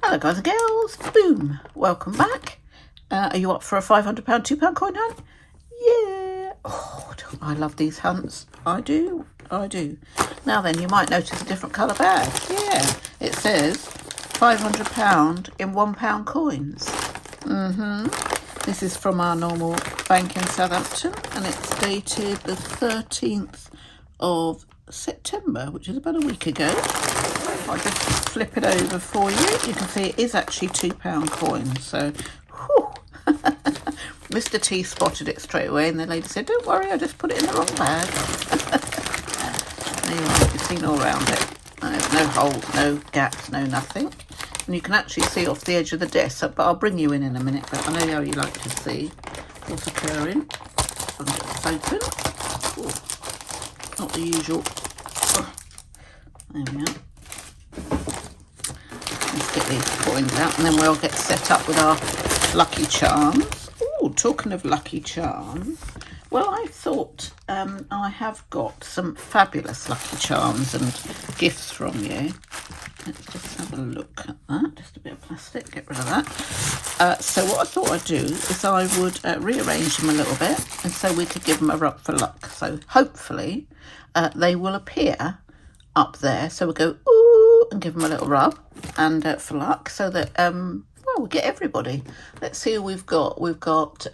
Hello guys and girls, boom, welcome back. Are you up for a £500 £2 coin hunt? Yeah, oh, I love these hunts, I do. Now then, you might notice a different colour bag. Yeah, it says £500 in £1 coins. This is from our normal bank in Southampton and it's dated the 13th of September, which is about a week ago. I'll just flip it over for you. You can see it is actually £2 coins. So, whew. Mr. T spotted it straight away, and the lady said, "Don't worry, I just put it in the wrong bag." There you are. You can see all around it. There's no holes, no gaps, no nothing. And you can actually see off the edge of the desk. But I'll bring you in a minute. But I know how you like to see what's occurring. I'll get this open. Ooh. Not the usual. Oh. There we are. Let's get these coins out and then we'll get set up with our lucky charms. Oh, talking of lucky charms, well, I thought I have got some fabulous lucky charms and gifts from you. Let's just have a look at that. Just a bit of plastic, get rid of that. So what I thought I'd do is I would rearrange them a little bit and so we could give them a rub for luck. So hopefully they will appear up there. So we'll go, ooh, and give them a little rub and for luck so that, well, we'll get everybody. Let's see who we've got. We've got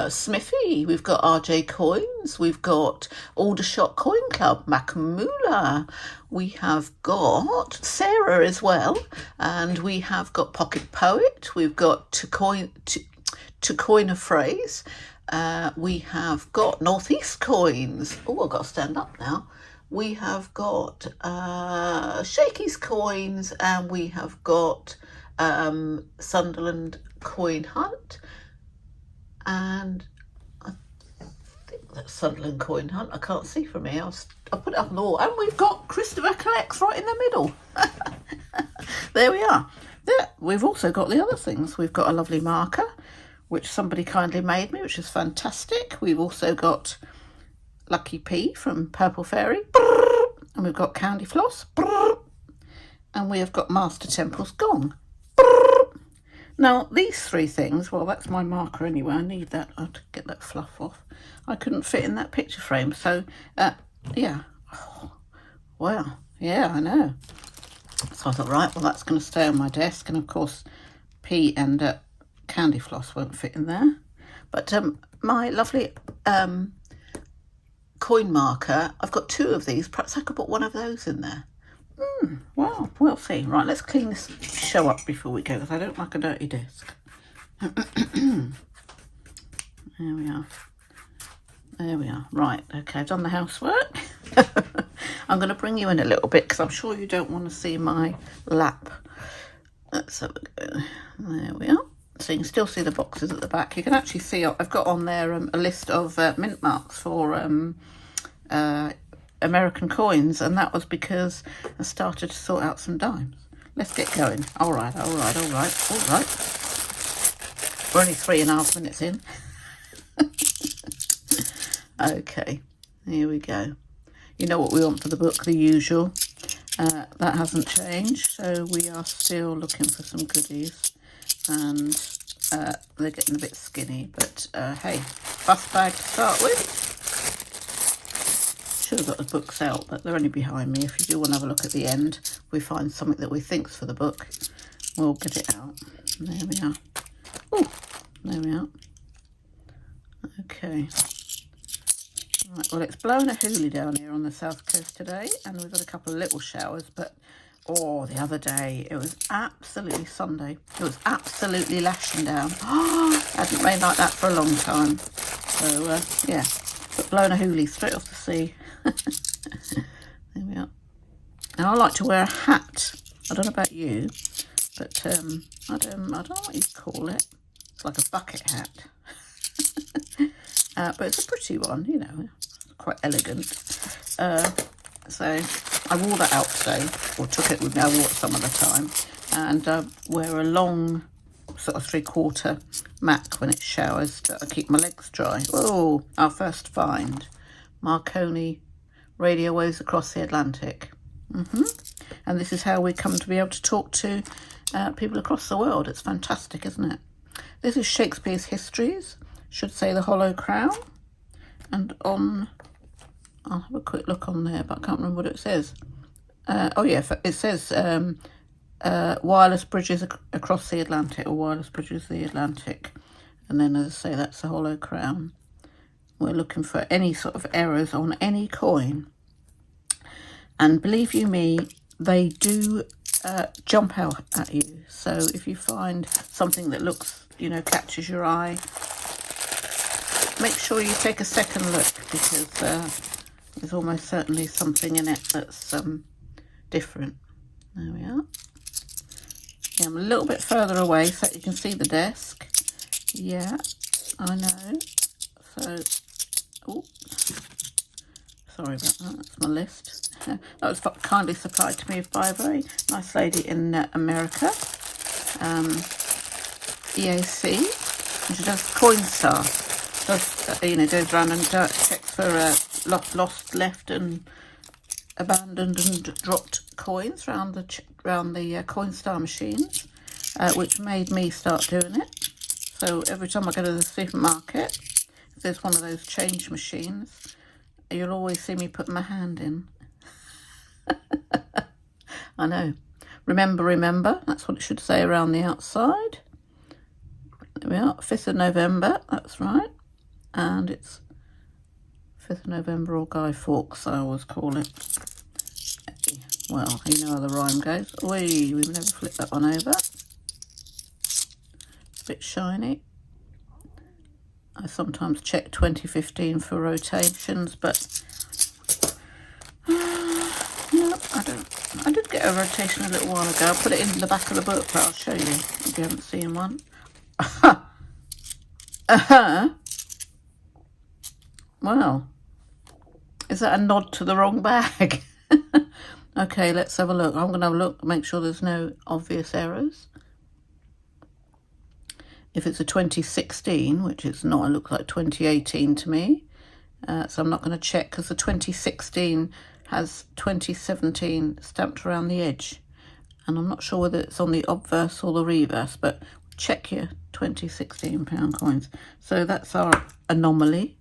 Smithy, we've got RJ Coins, we've got Aldershot Coin Club, Macamula, we have got Sarah as well, and we have got Pocket Poet, we've got to coin a phrase, we have got Northeast Coins. Oh, I've got to stand up now. We have got Shakey's Coins, and we have got Sunderland Coin Hunt, and I think that's Sunderland Coin Hunt. I can't see from here. I'll put it up on the wall. And we've got Christopher Collects right in the middle. There we are. There, we've also got the other things. We've got a lovely marker, which somebody kindly made me, which is fantastic. We've also got Lucky P from Purple Fairy, and we've got Candy Floss, and we have got Master Temple's Gong. Now these three things, well, that's my marker anyway. I need that. I have to get that fluff off. I couldn't fit in that picture frame, so yeah. Oh, well, yeah, I know. So I thought, right, well, that's going to stay on my desk, and of course P and Candy Floss won't fit in there. But my lovely coin marker, I've got two of these. Perhaps I could put one of those in there. Well, we'll see. Right, let's clean this show up before we go, because I don't like a dirty desk. There we are. There we are. Right, okay, I've done the housework. I'm going to bring you in a little bit, because I'm sure you don't want to see my lap. Let's have a go. There we are. So you can still see the boxes at the back. You can actually see I've got on there a list of mint marks for American coins, and that was because I started to sort out some dimes. Let's get going. All right. We're only 3.5 minutes in. Okay, here we go. You know what we want for the book, the usual. That hasn't changed, so we are still looking for some goodies, and they're getting a bit skinny, but hey, bust bag to start with. Should have got the books out, but they're only behind me. If you do want to have a look at the end, we find something that we think's for the book, we'll get it out. There we are. Oh, there we are. Okay. Right, well, it's blowing a hoolie down here on the south coast today, and we've got a couple of little showers, but the other day it was absolutely Sunday. It was absolutely lashing down. Oh, hasn't rained like that for a long time. So yeah, but blowing a hoolie straight off the sea. There we are. Now I like to wear a hat. I don't know about you, but I don't know what you call it. It's like a bucket hat. But it's a pretty one, you know, quite elegant. So I wore that out today, or took it with me. I wore it some of the time, and wear a long sort of 3/4 Mac when it showers to keep my legs dry. Oh, our first find, Marconi radio waves across the Atlantic. And this is how we come to be able to talk to people across the world. It's fantastic, isn't it? This is Shakespeare's Histories. Should say the Hollow Crown. And on, I'll have a quick look on there, but I can't remember what it says. Oh yeah, it says wireless bridges across the Atlantic, or wireless bridges of the Atlantic. And then, as I say, that's the Hollow Crown. We're looking for any sort of errors on any coin. And believe you me, they do jump out at you. So if you find something that looks, you know, catches your eye, make sure you take a second look, because there's almost certainly something in it that's different. There we are. Yeah, I'm a little bit further away so you can see the desk. Yeah, I know. So, oh, sorry about that. That's my list. That was kindly supplied to me by a very nice lady in America, EAC. And she does Coinstar. Does you know, goes around and checks for lost, left, and abandoned and dropped coins around the Coinstar machines, which made me start doing it. So every time I go to the supermarket, if there's one of those change machines, you'll always see me put my hand in. I know. Remember, remember. That's what it should say around the outside. There we are. 5th of November. That's right. And it's 5th of November, or Guy Fawkes, I always call it. Well, you know how the rhyme goes. We've never flipped that one over. It's a bit shiny. I sometimes check 2015 for rotations, but no, I don't. I did get a rotation a little while ago. I'll put it in the back of the book, but I'll show you if you haven't seen one. Well, is that a nod to the wrong bag? Okay, let's have a look. I'm going to have a look, make sure there's no obvious errors. If it's a 2016, which it's not, it looks like 2018 to me. So I'm not going to check, because the 2016 has 2017 stamped around the edge. And I'm not sure whether it's on the obverse or the reverse, but check your 2016 pound coins. So that's our anomaly.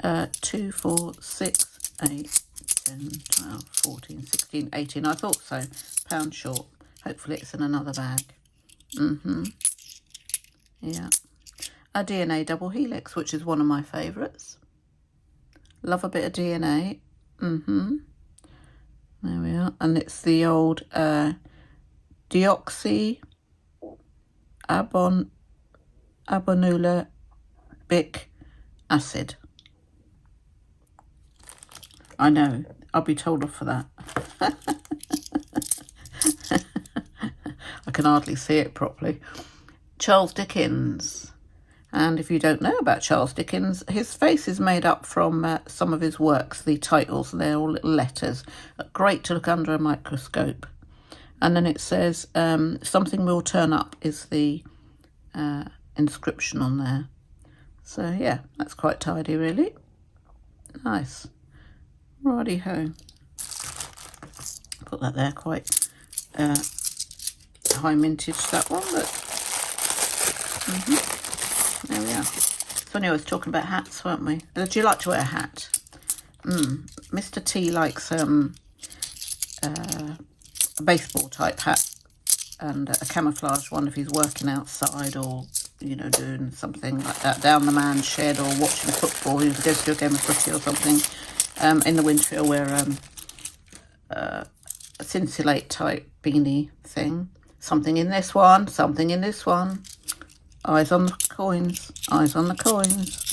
2, 4, 6, 8, 10, 12, 14, 16, 18. I thought so. Pound short. Hopefully it's in another bag. Yeah. A DNA double helix, which is one of my favourites. Love a bit of DNA. There we are. And it's the old deoxy abonucleic acid. I know, I'll be told off for that. I can hardly see it properly. Charles Dickens. And if you don't know about Charles Dickens, his face is made up from some of his works, the titles, and they're all little letters. Great to look under a microscope. And then it says, something will turn up is the inscription on there. So yeah, that's quite tidy really. Nice. Righty-ho. Put that there, quite high mintage, that one, but there we are. So anyway, I was talking about hats, weren't we? Do you like to wear a hat? Mr. T likes a baseball type hat and a camouflage one if he's working outside, or, you know, doing something like that down the man's shed, or watching football. He goes to a game of footy or something. In the winter he'll wear a cincelate type beanie thing. Something in this one, something in this one. Eyes on the coins, eyes on the coins.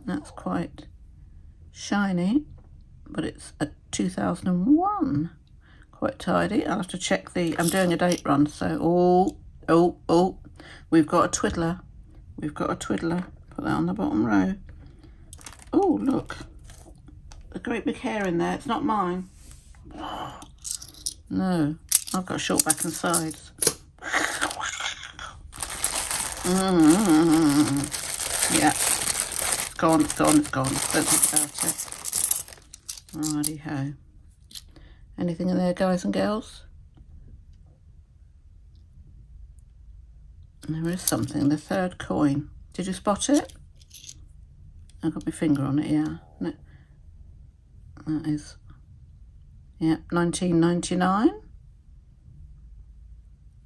That's quite shiny, but it's a 2001. Quite tidy. I'll have to check the, I'm doing a date run, so, oh, we've got a twiddler. We've got a twiddler. Put that on the bottom row. Oh, look. A great big hair in there. It's not mine. No, I've got short back and sides. Yeah. gone, it's gone, it's gone. Don't think about it. Righty-ho. Anything in there, guys and girls? There is something, the third coin. Did you spot it? I've got my finger on it, yeah. No. That is, yeah, 1999.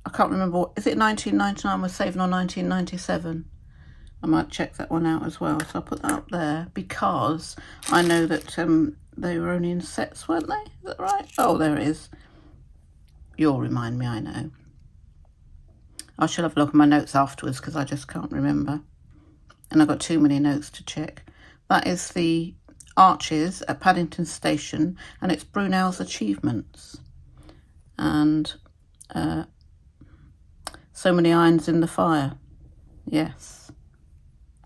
I can't remember, is it 1999 we're saving or 1997? I might check that one out as well. So I'll put that up there because I know that they were only in sets, weren't they? Is that right? Oh, there it is. You'll remind me, I know. I shall have a look at my notes afterwards because I just can't remember. And I've got too many notes to check. That is the Arches at Paddington Station, and it's Brunel's Achievements. And so many irons in the fire. Yes.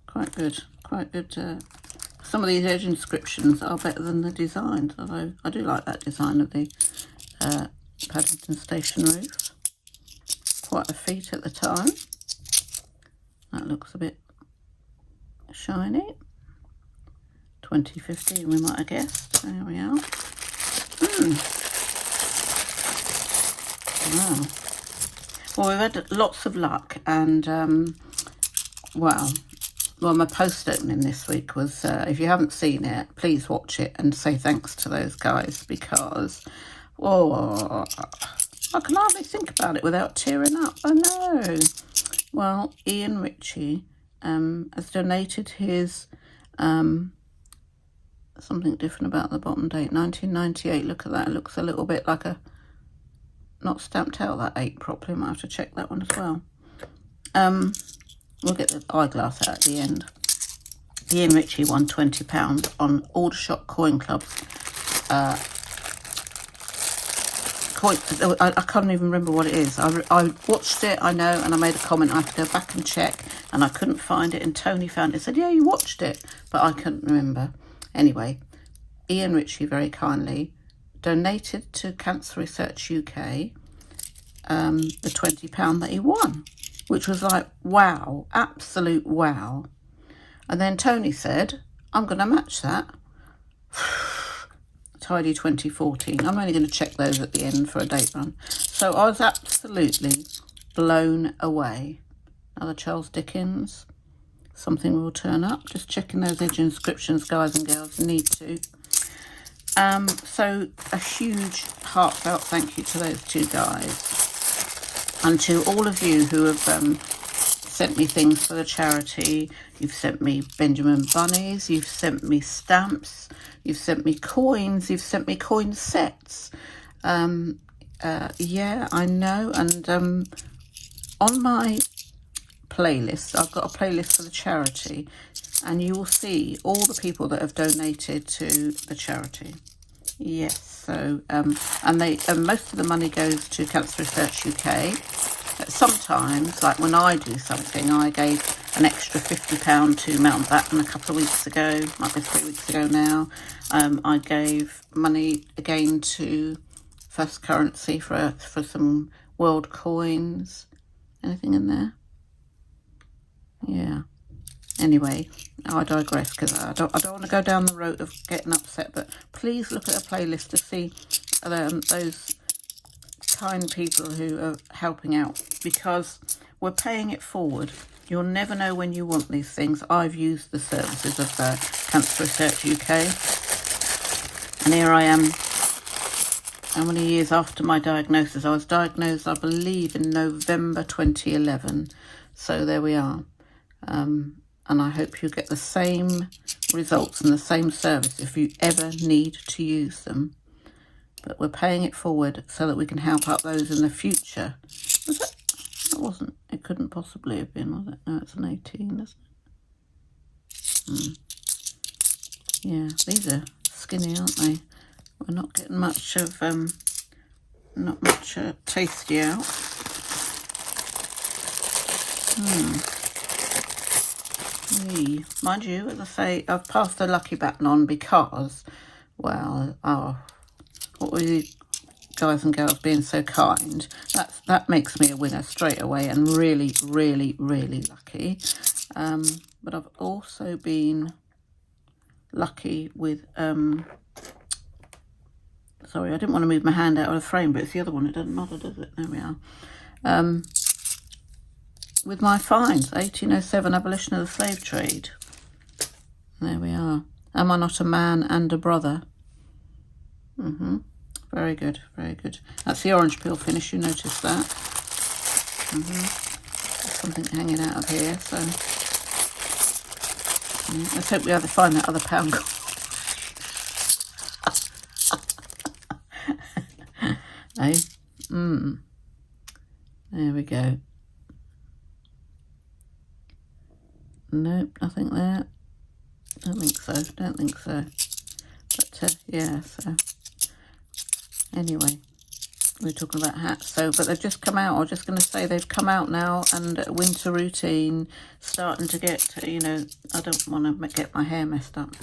Quite good. Quite good. Some of these edge inscriptions are better than the designs, although I do like that design of the Paddington Station roof. Quite a feat at the time. That looks a bit shiny. 2015 we might have guessed. There we are. Wow. Well, we've had lots of luck, and well, my post opening this week was, if you haven't seen it, please watch it and say thanks to those guys, because, oh, I can hardly think about it without tearing up. I know. Well, Ian Ritchie has donated his, something different about the bottom date, 1998. Look at that. It looks a little bit like a, not stamped out that 8 properly. Might have to check that one as well. We'll get the eyeglass out at the end. Ian Ritchie won £20 on Aldershot Coin Club's I can't even remember what it is. I watched it, I know, and I made a comment. I had to go back and check, and I couldn't find it, and Tony found it. Said, yeah, you watched it, but I couldn't remember. Anyway, Ian Ritchie very kindly donated to Cancer Research UK the £20 that he won, which was like, wow, absolute wow. And then Tony said, I'm going to match that. Tidy 2014. I'm only going to check those at the end for a date run. So I was absolutely blown away. Another Charles Dickens. Something will turn up. Just checking those edge inscriptions, guys and girls. Need to. So a huge heartfelt thank you to those two guys. And to all of you who have sent me things for the charity. You've sent me Benjamin Bunnies. You've sent me stamps. You've sent me coins. You've sent me coin sets. Yeah, I know. And on my playlist, I've got a playlist for the charity, and you will see all the people that have donated to the charity. Yes, so and most of the money goes to Cancer Research UK. Sometimes, like when I do something, I gave an extra £50 to Mountbatten a couple of weeks ago, might be 3 weeks ago now. I gave money again to First Currency for some world coins. Anything in there? Yeah. Anyway, I digress because I don't want to go down the road of getting upset. But please look at the playlist to see those kind people who are helping out, because we're paying it forward. You'll never know when you want these things. I've used the services of Cancer Research UK, and here I am. How many years after my diagnosis? I was diagnosed, I believe, in November 2011. So there we are. And I hope you get the same results and the same service if you ever need to use them. But we're paying it forward so that we can help out those in the future. Was it? That wasn't. It couldn't possibly have been, was it? No, it's an 18, isn't it? Yeah, these are skinny, aren't they? We're not getting much of not much tasty out. Mind you, as I say, I've passed the lucky baton on because, well, what were you guys and girls being so kind? That makes me a winner straight away, and really, really, really lucky. But I've also been lucky with, sorry, I didn't want to move my hand out of the frame, but it's the other one. It doesn't matter, does it? There we are. With my finds, 1807, abolition of the slave trade. There we are. Am I not a man and a brother? Very good, very good. That's the orange peel finish, you noticed that. There's something hanging out of here, so let's hope we have to find that other pound coin. Eh? There we go. Nope, nothing there. Don't think so, don't think so. But yeah, so anyway, we're talking about hats. So, but they've just come out. I was just going to say they've come out now, and winter routine starting to get, you know, I don't want to get my hair messed up.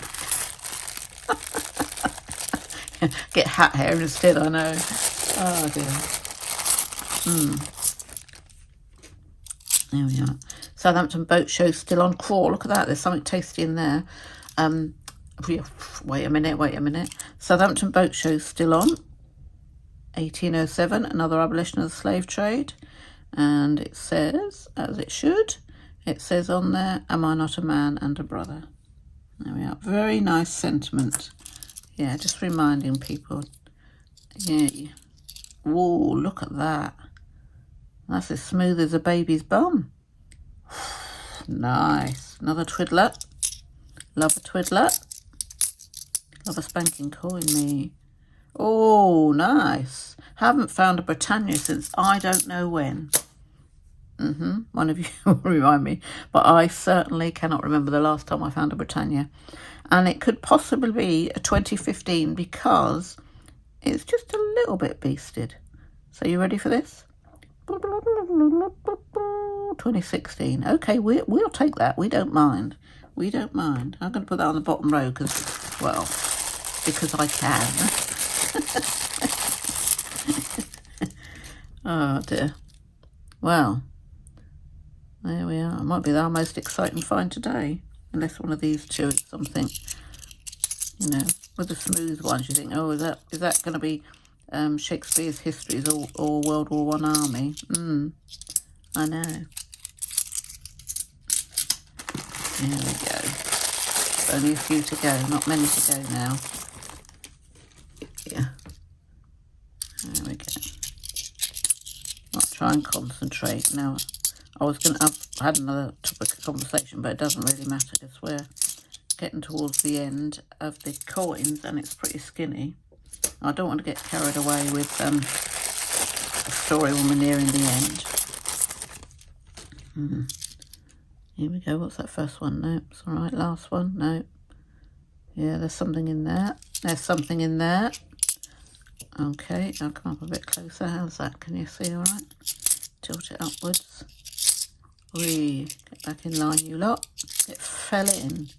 Get hat hair instead, I know. Oh dear. There we are. Southampton Boat Show still on. Cool, look at that. There's something tasty in there. Wait a minute. Southampton Boat Show still on. 1807, another abolition of the slave trade. And it says, as it should, it says on there, am I not a man and a brother? There we are. Very nice sentiment. Yeah, just reminding people. Yeah. Whoa, look at that. That's as smooth as a baby's bum. Nice. Another twiddler. Love a twiddler. Love a spanking coin, me. Oh, nice. Haven't found a Britannia since I don't know when. One of you will remind me. But I certainly cannot remember the last time I found a Britannia. And it could possibly be a 2015 because it's just a little bit beasted. So you ready for this? 2016. Okay, we'll take that. We don't mind. We don't mind. I'm going to put that on the bottom row because, well, because I can. Oh dear. Well, there we are. It might be our most exciting find today. Unless one of these two is something, you know, with the smooth ones, you think, oh, is that going to be Shakespeare's Histories or World War I Army? I know. There we go. Only a few to go, not many to go now. Yeah. There we go. I'll try and concentrate now. I've had another topic of conversation, but it doesn't really matter because we're getting towards the end of the coins and it's pretty skinny. I don't want to get carried away with the story when we're nearing the end. Here we go. What's that first one? No, it's all right. Last one? No. Yeah, there's something in there. There's something in there. Okay, I'll come up a bit closer. How's that? Can you see all right? Tilt it upwards. Whee, get back in line, you lot. It fell in.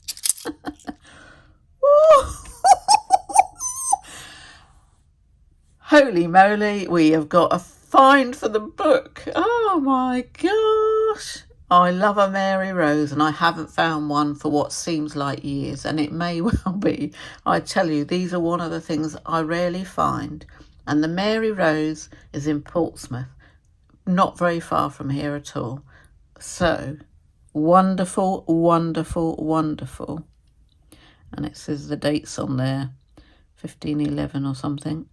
Holy moly, we have got a find for the book. Oh my gosh. I love a Mary Rose and I haven't found one for what seems like years, and it may well be. I tell you, these are one of the things I rarely find. And the Mary Rose is in Portsmouth, not very far from here at all. So wonderful, wonderful, wonderful. And it says the dates on there, 1511 or something.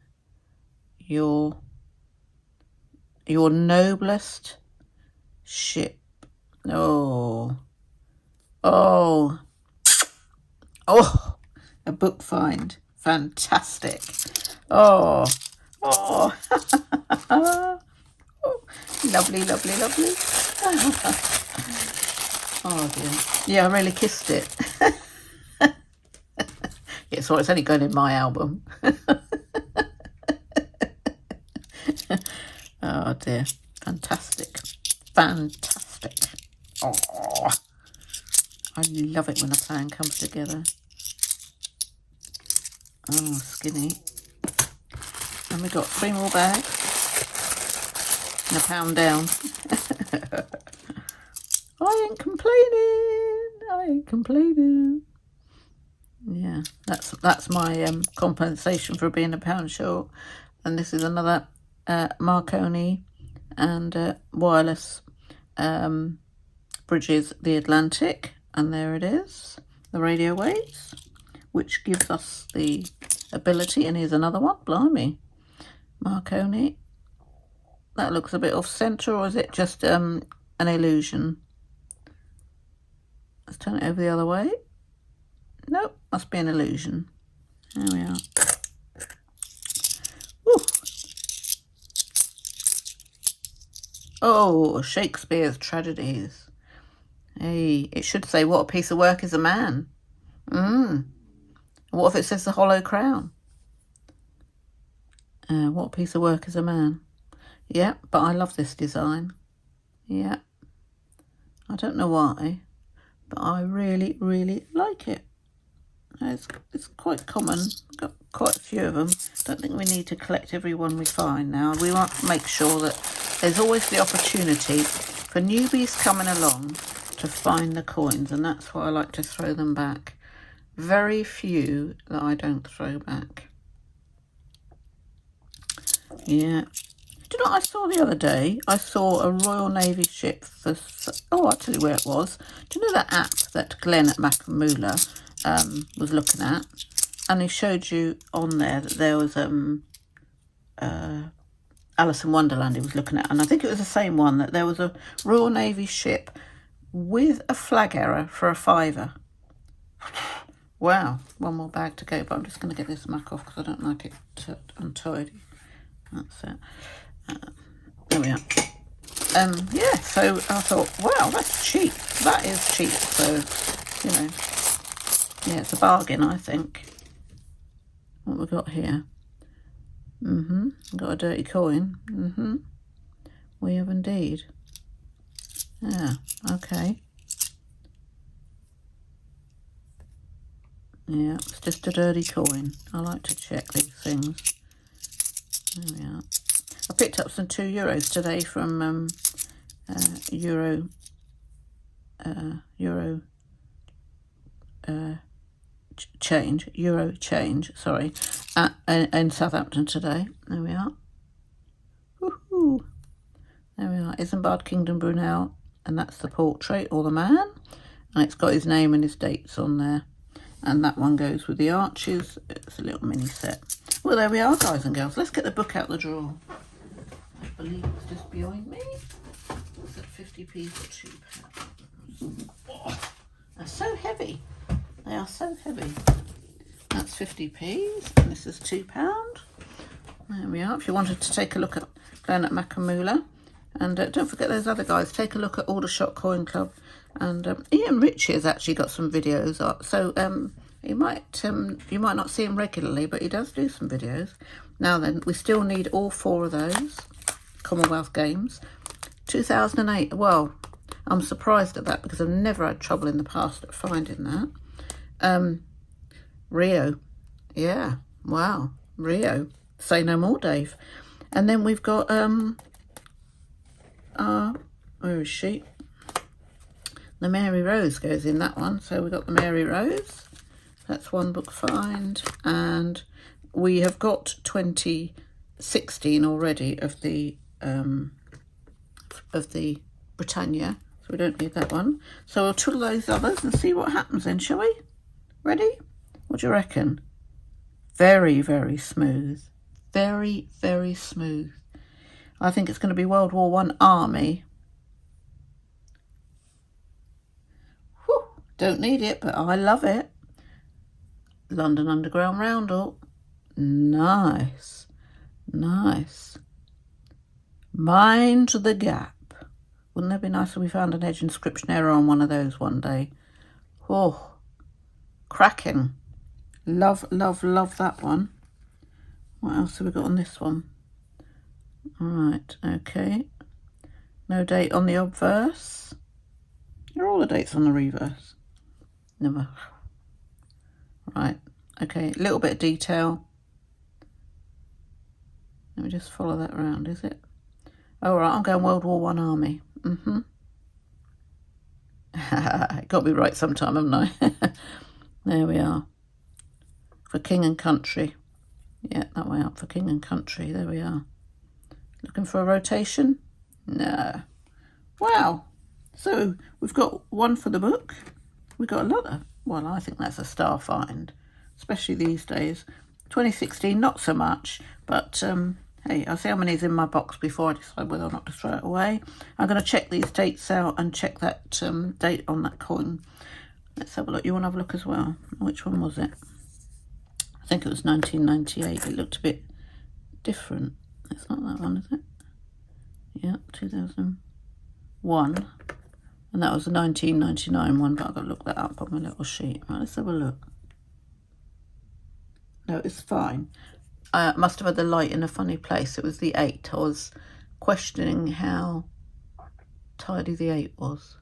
Your noblest ship. Oh, a book find. Fantastic. Oh, lovely, lovely, lovely. Oh dear. Yeah, I really kissed it. Yeah, so it's only going in my album. Oh dear. Fantastic. Fantastic. Oh, I love it when a plan comes together. Oh, skinny. And we've got 3 more bags. And £1 down. I ain't complaining. I ain't complaining. Yeah, that's my compensation for being a pound short. And this is another Marconi and wireless bridges the Atlantic, and there it is, the radio waves, which gives us the ability. And here's another one, blimey, Marconi. That looks a bit off center, or is it just an illusion? Let's turn it over the other way. Nope, must be an illusion. There we are. Woo. Oh, Shakespeare's tragedies. Hey, it should say, what a piece of work is a man. What if it says the Hollow Crown? What a piece of work is a man. Yeah, but I love this design. Yeah. I don't know why, but I really, really like it. It's quite common. I've got quite a few of them. Don't think we need to collect every one we find now. We want to make sure that there's always the opportunity for newbies coming along to find the coins, and that's why I like to throw them back. Very few that I don't throw back. Yeah. Do you know what I saw the other day? I saw a Royal Navy ship for... Oh, I'll tell you where it was. Do you know that app that Glenn at Macamoola was looking at? And he showed you on there that there was Alice in Wonderland he was looking at. And I think it was the same one, that there was a Royal Navy ship with a flag error for a £5. Wow, one more bag to go, but I'm just going to get this muck off because I don't like it untidy. That's it. There we are. Yeah, so I thought, wow, that's cheap. That is cheap. So, you know, yeah, it's a bargain, I think. What we got here? Got a dirty coin. We have indeed. Yeah, okay. Yeah, it's just a dirty coin. I like to check these things. There we are. I picked up some €2 today from Euro Change, sorry, in Southampton today. There we are. Woohoo! There we are. Isambard Kingdom Brunel, and that's the portrait or the man, and it's got his name and his dates on there. And that one goes with the arches. It's a little mini set. Well, there we are, guys and girls. Let's get the book out the drawer. I believe it's just behind me. What's that, 50p for £2? Oh, they're so heavy. They are so heavy. That's 50p, and this is £2. There we are. If you wanted to take a look at Glen at Macamoola. And don't forget those other guys. Take a look at Aldershot Coin Club. And Ian Ritchie has actually got some videos up. So you might not see him regularly, but he does do some videos. Now then, we still need all 4 of those Commonwealth Games. 2008. Well, I'm surprised at that because I've never had trouble in the past at finding that. Rio. Yeah. Wow. Rio. Say no more, Dave. And then we've got where is she? The Mary Rose goes in that one. So we've got the Mary Rose. That's one book find. And we have got 2016 already of the Britannia. So we don't need that one. So we'll twiddle those others and see what happens then, shall we? Ready? What do you reckon? Very, very smooth. Very, very smooth. I think it's going to be World War I Army. Whew, don't need it, but I love it. London Underground Roundel. Nice. Nice. Mind the Gap. Wouldn't that be nice if we found an edge inscription error on one of those one day? Oh, cracking. Love, love, love that one. What else have we got on this one? All right, okay. No date on the obverse. Are all the dates on the reverse? Never. Right, okay, a little bit of detail. Let me just follow that around, is it? All right, I'm going World War I Army. Got me right sometime, haven't I? There we are. for King and Country. Yeah, that way up for King and Country. There we are. Looking for a rotation? No. Wow. So we've got one for the book. We've got another. Well, I think that's a star find, especially these days. 2016, not so much, but hey, I'll see how many's in my box before I decide whether or not to throw it away. I'm going to check these dates out and check that date on that coin. Let's have a look. You want to have a look as well? Which one was it? I think it was 1998. It looked a bit different. It's not that one, is it? Yeah, 2001. And that was the 1999 one, but I've got to look that up on my little sheet. Right, let's have a look. No, it's fine. I must have had the light in a funny place. It was the 8. I was questioning how tidy the 8 was.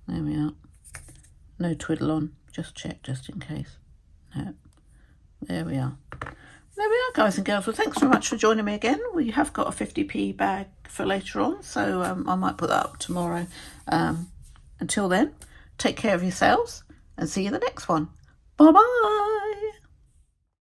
There we are. No twiddle on. Just check, just in case. No. There we are. There we are, guys and girls. Well, thanks very much for joining me again. We have got a 50p bag for later on, so I might put that up tomorrow. Until then, take care of yourselves and see you in the next one. Bye-bye.